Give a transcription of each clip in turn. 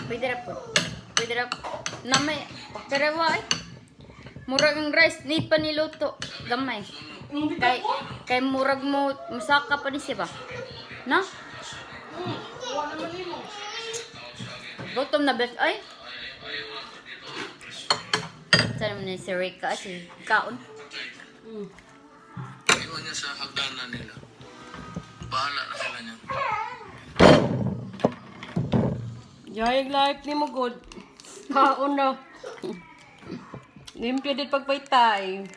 Pwede na po. Pwede na po. Namay. Pagkarawa eh. Murag ang rice. Need pa niluto. Gamay. Kay murag mo. Masaka pa ni siya ba? No? Gutom na best. Ay. Sana mo na si Rika. Si Kaon. Iwan niya sa hagdanan nila. Bahala na sila niya. Yayag life ni mo good. Kaon na. Limpyo din pagpaytay.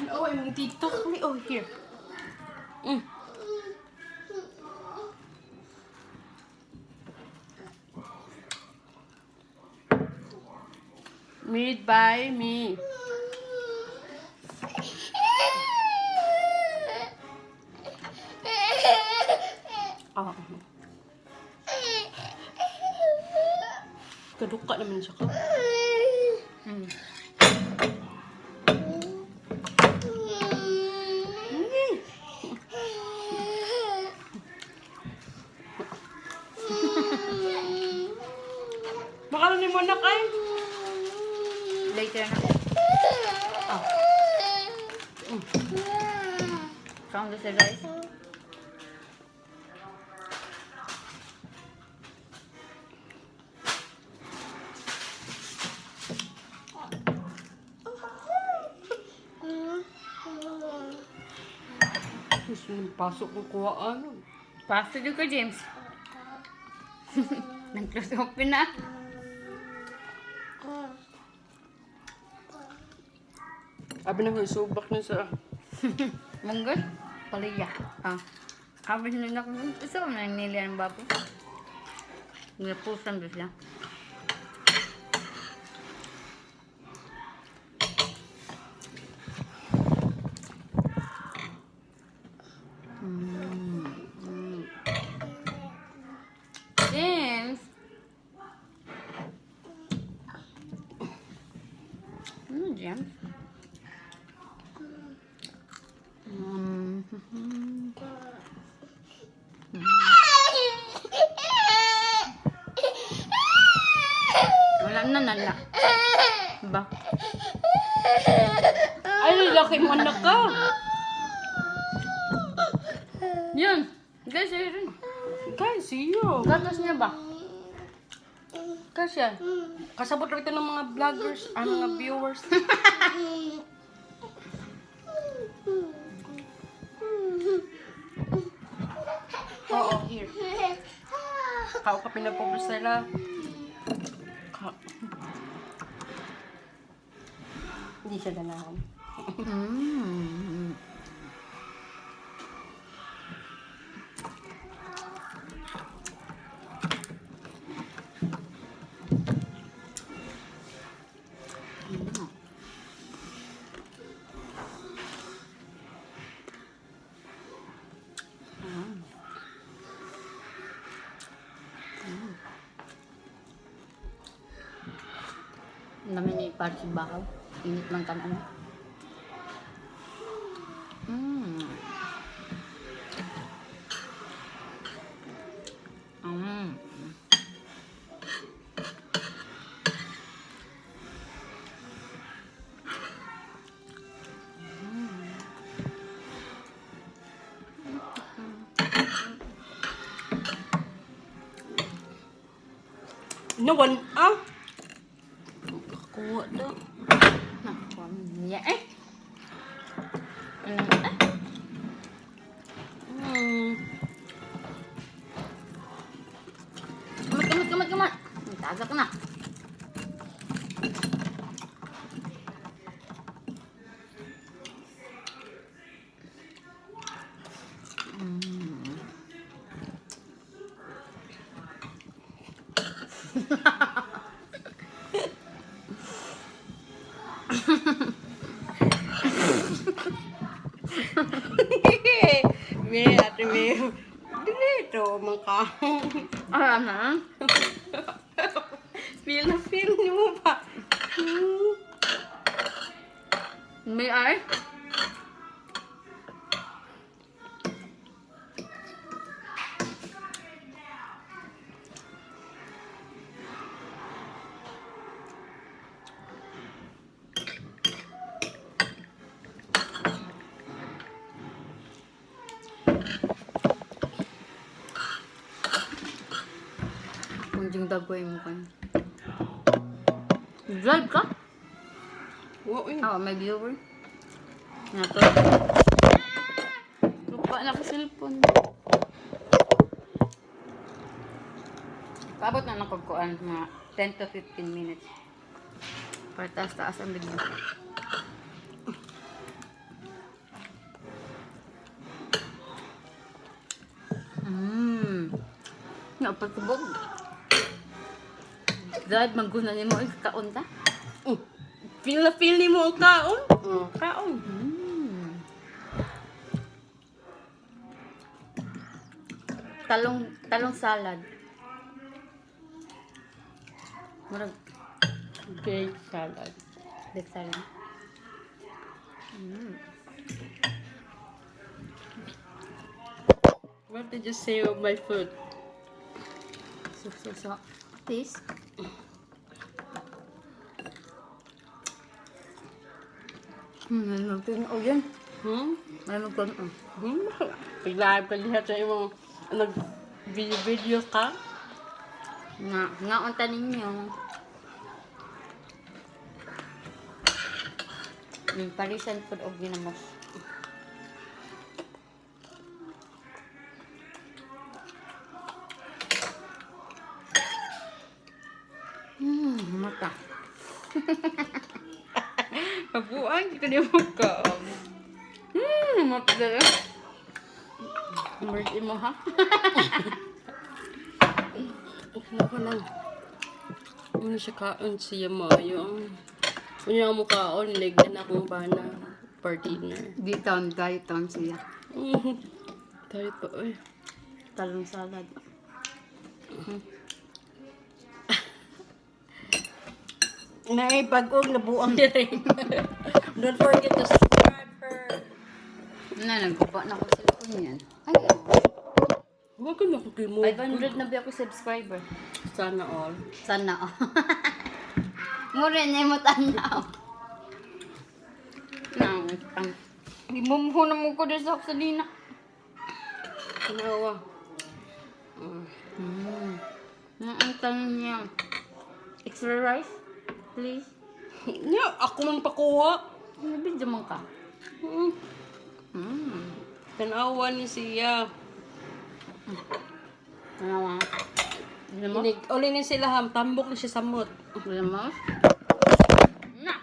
Oh, I'm TikTok. Oh, here. Made by me. Oh. Kaduka naman siya ka. Baka na ni mo na kay. Later na. Oh. Count the rice. Gusto nang pasok ng kuwaan. Pasok din ka, James. Nag-close open na. Abi na ko subak na sa Munggot? Paliya. Habis na ako. Isa ko na nilihan ng baboy. Napusan doon sila. James! James? Wala na nala. Ba? ay, laki mo anak ka. Yun! Guys, yun. Guys, iyo. Gatas niya ba? Kasi yan. Kasabot rin ito ng mga vloggers, mga viewers. Oo, here. Kao ka pinapobos nila. Hindi siya ganahan. Namin ni para si Bakaw. Init lang ka na. Nawan, Kuha na. Nakuha niya eh. May ate may dito mangka. Ano? Feel na feel niyo mo ba? May ay? Kunjung dagoy mo kayo. Drive ka? Oo, eh. Oo, may viewer. Nato. Lupa na ko cellphone. Paabot na ng pagkuhan, mga 10 to 15 minutes. Para taas-taas ang video. Napagkabog. Dad, maguna ni mo, kaon ta? Feel na feel ni mo ang kaon? Kaon. Talong salad. Murag Baked salad. baked salad. What did you say of my food? So. Taste. Nagpin o yan. May magpin. Pag-live ka lihat sa imong nag-video ka? Nga unta ninyo. Parisan food og ginamos. Mata. Kabuan, hindi ka niya magkaon. Mata dala. Merge mo ha? Ako lang. Ano siya kaon siya mayo. Unya mo kaon, legyan akong bana for dinner. Di taon siya. Tayo pa, oy. Talong salad. Naipag-og na buang niya rin. Don't forget to subscribe her. Nagkupa na ko cellphone yan. Ay, Huwag ka na kukimo. 500 na ba ako subscriber? Sana all. Sana oh. Mura niya mo tanaw. Ibumho na mo ko din sa oksalina. Kanawa. Ang tanong niya. Extra rice? Please. Nya, ako man pakuha. Nabidyo mo ka. Tanawa ni siya. Ano mo? Uli ni sila ham, tambok na siya sa mut. Ano mo?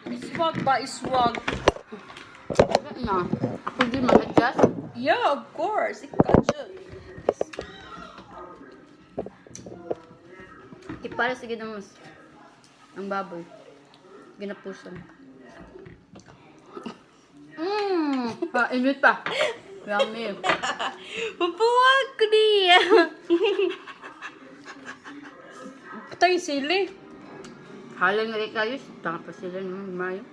Iswag ba, iswag? No. Ako di mag-adjust. Yeah, of course. Ikaw dyan. Ipara sige na mas. Ang baboy. Ginapusan. Init pa. Yummy. Mabuwag ko niya. Patay sili. Halang na rin kayo. Tanga pa sila naman. Mayo.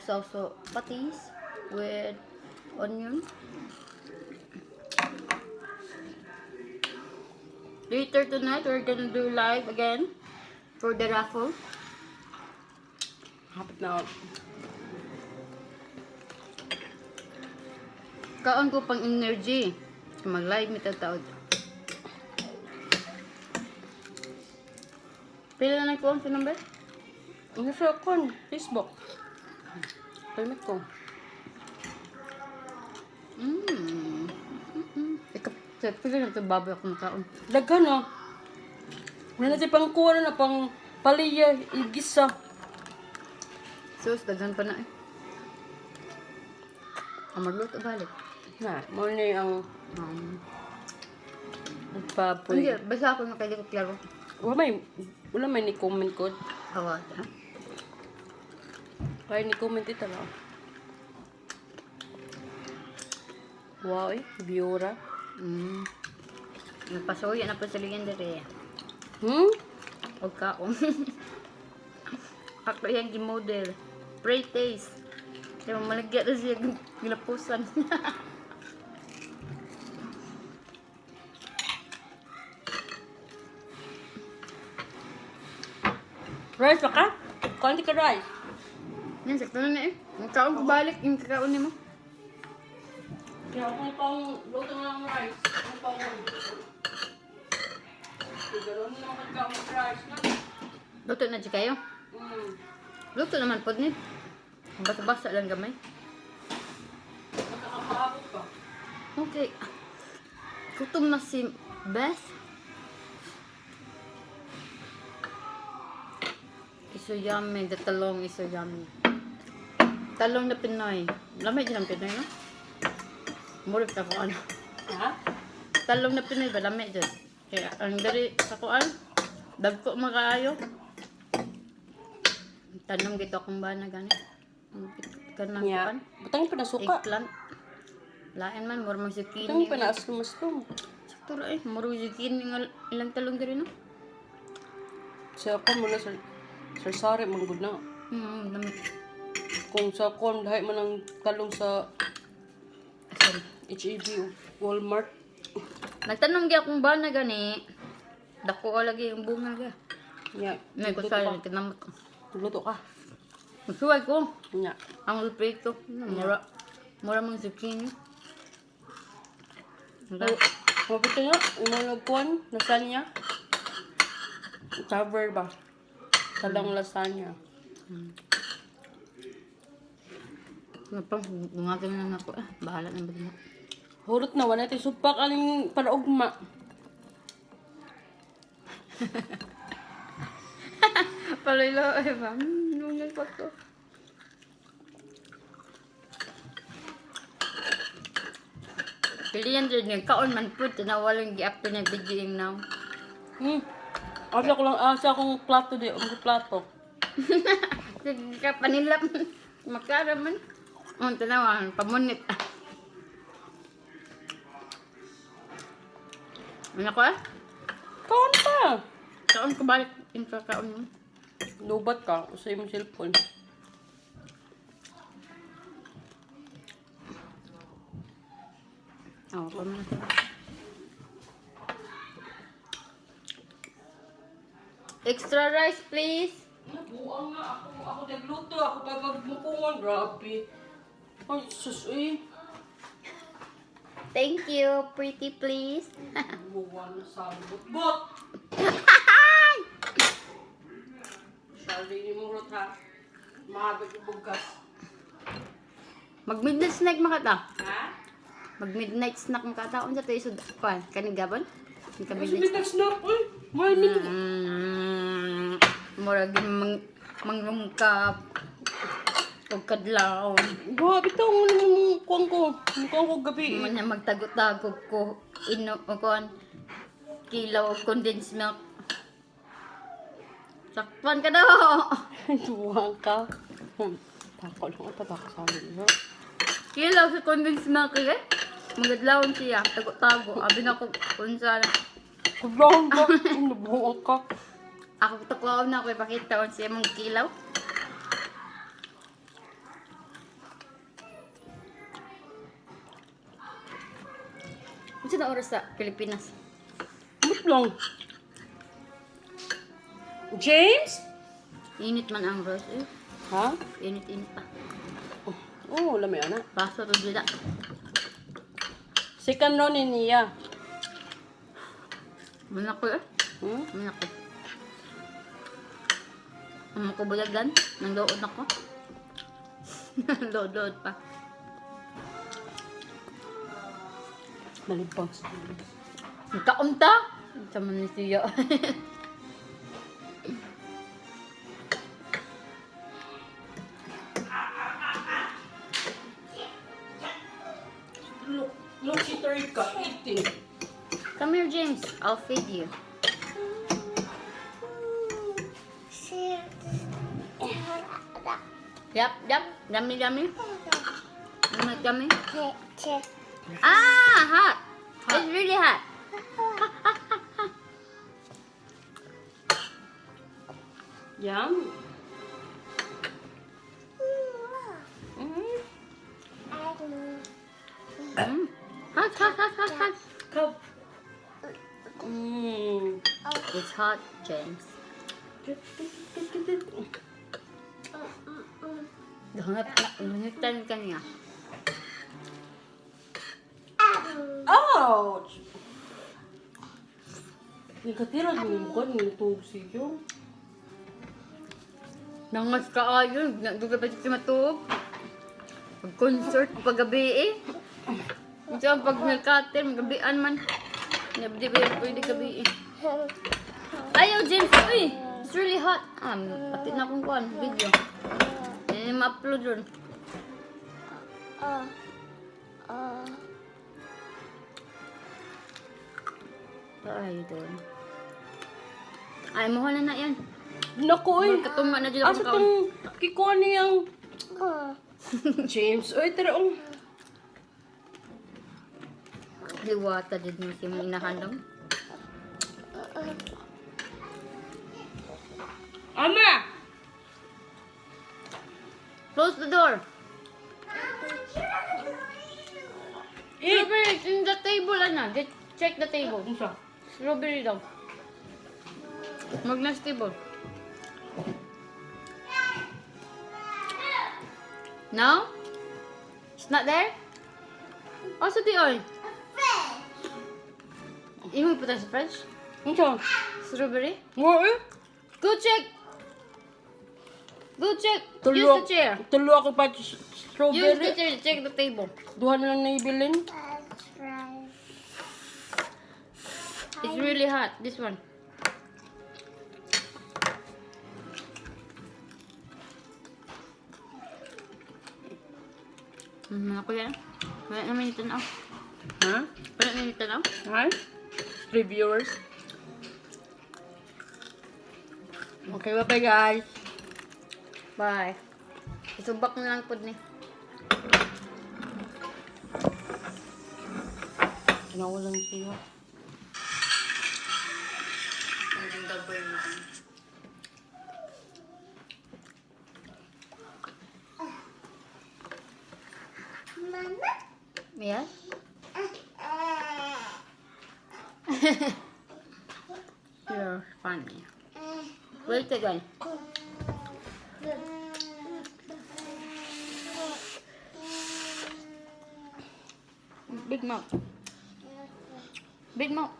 So, patis with onion. Later tonight, we're gonna do live again for the raffle. Hapit na. Kaon ko pang energy. Mag-live may tataod. Pila na ko sa number? Ano siya kon? Facebook. Permit ko. Pila na ito baboy ako makaon. Dagan o. Wala na pang kuha na pang paliya, igisa. Sus, daghan pa na eh. Magluto balik. Na, mo ni ang baboy. Hindi, basta ako nakalikot klaro. Wala may ni-comment ko. Awad, ha? Kaya ni-comment ito lang. Wow, biura. Nagpasuya na po sa legendary. Huwag kaon. Ako yan gi-model. Pray taste. Kaya malagyan na siya gilapusan. Rice ba ka? Konti ka rice. Yan, sakto na eh. Magkaon ko balik yung kakaon mo. Kaya kung pang luto ng rice, kung pang gano'n naman magkaon ng rice na. Luto na siya kayo. Luto naman po ni. Basta-basta lang gamay. Magkakapahabot ka. Okay. Gutom na si Beth. Iso yummy. The talong is so yummy. Talong na Pinoy. Lamay din ang Pinoy, no? Murid ka kung ano. Ha? Talong na Pinoy ba? Lamay din. Kaya ang dari sa kuan. Dagko makaayo. Tanong gito akong ba na gani. Kanang Yeah. kuan. Butang pa na suka. Eggplant. Lain man, murag zucchini. Butang pa na aslum-aslum. Sakto ra eh. Murag zucchini nga ilang talong diri, no? Sa ako mo na sa sari manggod na. Lamig. Kung sa kon dahil man ang talong sa Asan? HEB o Walmart. Nagtanong gyud akong ba na gani. Dako ka lagi yung bunga ga. Yeah. May ko sa kinamot. Luto ka. Magsuway ko. Yeah. Ang luprito. Mura mong zucchini. Mapito nga, umunod kuwan, lasagna. Cover ba? Talang lasagna. Napang, gumagal na ako. Bahala na ba din ako. Hurot na, wala tayo supak aling paraugma. Palilo, eh ba? Nungal pa ko. Pilihan dyan yung kaon man po. Tinawalang gi-up na video yung now. Asa ko lang, asa akong plato di, ang plato. Sige ka, panilap. Makara man. Tanawa, pamunit. Ano ko Kaon pa! Kaon ko balik. Yung kakaon mo. Lubat ka, usay mo cellphone. Oo, pamunit. Extra rice, please. Nabuang nga ako nagluto, ako pagmukungan, grabe. Ay, sus, eh. Thank you. Pretty, please. Buwan na sa bot. Sabi ni mo rot ha. Mahabit yung bugas. Mag-midnight snack makata. Ha? Mag-midnight snack makata. Unsa tayo sa kuan? Kaning gabon? Yung Kasi midnight may snack, uy. May nito. Murag manglungkap. O kadlaw. Grabe ito, ang kuwan ko. Mukhang ko gabi. Muna magtago-tago ko. O kuan. Kilaw o condensed milk. Sakpan ka daw. Duwang ka. Tako lang ito, baka sa amin. Kilaw sa condensed milk eh. Magadlawon siya. Tago-tago. Abi na ko kung saan. Kudlawang ka. Nabuang ka. Ako tuklaw na ako ipakita on siya mong kilaw. Ano na oras sa Pilipinas? Ba't lang? James? Init man ang rose eh. Ha? Init-init pa. Oh, lamay ana. Baso to dila. Second round ni niya. Muna ko eh. Muna ko. Ang ko bulagan. Nang dood ako. Dood pa. Malibang sa Kaunta? Sama ni siya. Look, si Terika, eating. Come here, James. James, I'll feed you. Yep. Yummy. Yummy. Ah, hot. It's really hot. Yum. Hot. Cup. It's hot, James. Hangitan ka niya. Ouch! Nakatira din mo ko, nilutog siyo. Nangas ka ayon, nagduga pa siya matulog. Pag-concert, pag-gabi eh. Ito ang pag-nalkater, magabian man. Hindi ba yung pwede gabi eh. Ayaw, James, uy! It's really hot. Pati na akong kuhan, video. Hindi ma-upload ron. Ay, doon. Ay, mohon na yan. Naku, eh. Katunga na dyan Asa akong kaon. itong kikuha niyang... James, oy, tira, Liwata dyan mo siya minahandang. Ama! Close the door. Eat! Strawberry, it's in the table, Anna. Just check the table. Unsa? Strawberry daw. Magnas table. No? It's not there? Also the oil. You put that fresh? Unsa? Strawberry? Mo, eh? Go check. Go check. Use Tulo, the chair. tulo ako pa Use the strawberry. chair. Check the table. Duha na lang naibilin. It's really hot. This one. Ako yan. Wala na minute na. Ha? Wala na minute na. Hi? Reviewers. Okay, bye-bye guys. Bye. Isubak na lang po ni. Kinawalan siya. Ang double na. Yes? You're funny. Wait again. Big mouth. Big mouth.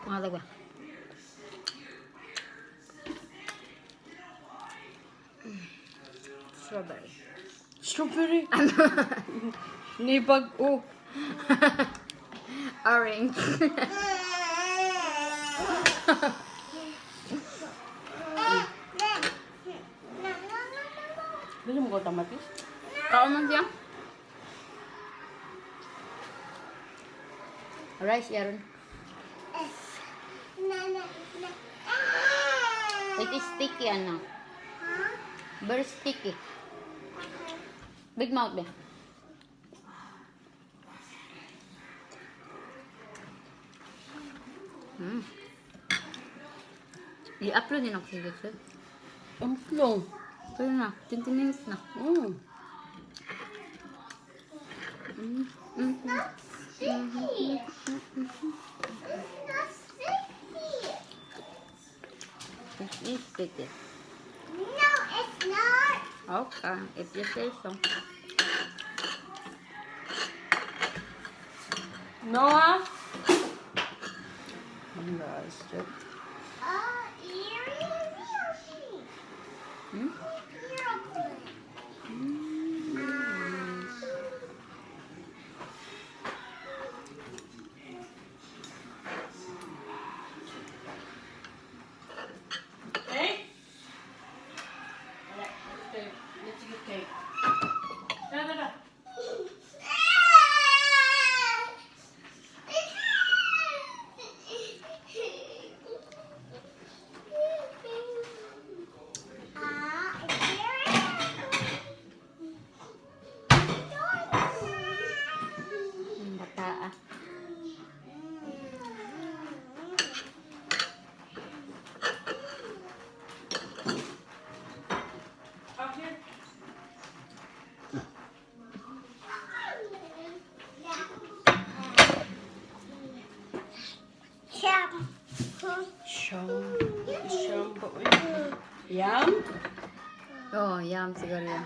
Mga ba? Strawberry. Strawberry. Nipag, oh. Orange. Gusto mo ko tamatis? Kaon man siya. Rice yaron. It is sticky, ano? Very sticky. Big mouth, be. I-upload din ako sa YouTube. Ang long. Pero na, 20 minutes na. It is sticky. No, it's not. Okay, if you say so. Noah? Last joke. Hmm? Cake? Okay, let's get cake. Da. Bata ah. Up here. Sham ba yun? Yum? Oh, yum siguro yan.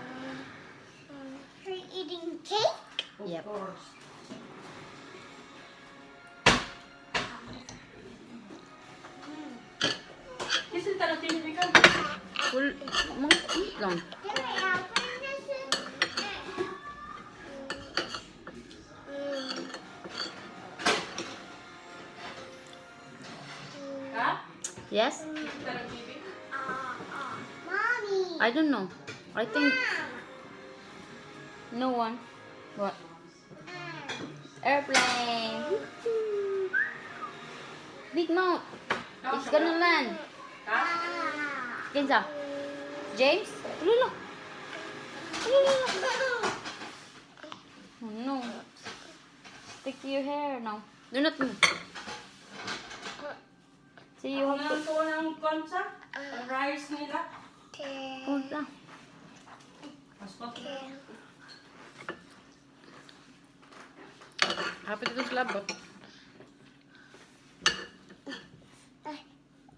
Are you eating cake? Yep. Of course. Kisin tayo tinibig ka. Full, mga eat lang. Ha? Yes? Kisin tayo tinibig? Mommy. I don't know. I think no one. What? Airplane. Big mouth. It's gonna land. Ha? Kinsa? James? Lula. Oh no. Stick to your hair now. Do not move. See, you have to... Ang tuwa ng konsa? Ang rice nila? Hold lang. Pasok. Hapit ito sa labot.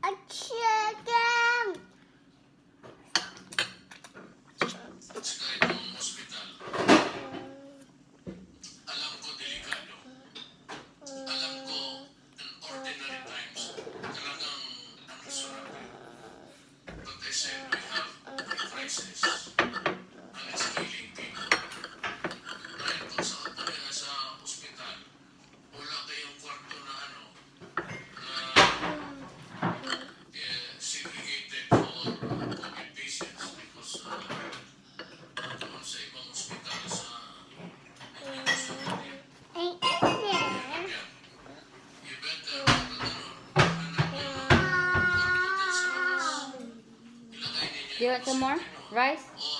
A chicken. Sa kahit yung ospital, alam ko delikado. Alam ko, in ordinary times, talagang ang sarap yun. But I said we have a crisis, and it's killing people. Dahil kung saan pa kaya sa ospital, wala kayong kwarto na ano, na segregated for COVID patients because doon sa ibang ospital sa ibang hospital din. Ain't there? Yeah. You better hanap nyo ng hospital sa labas. Ilagay ninyo Do you want some more? Rice? o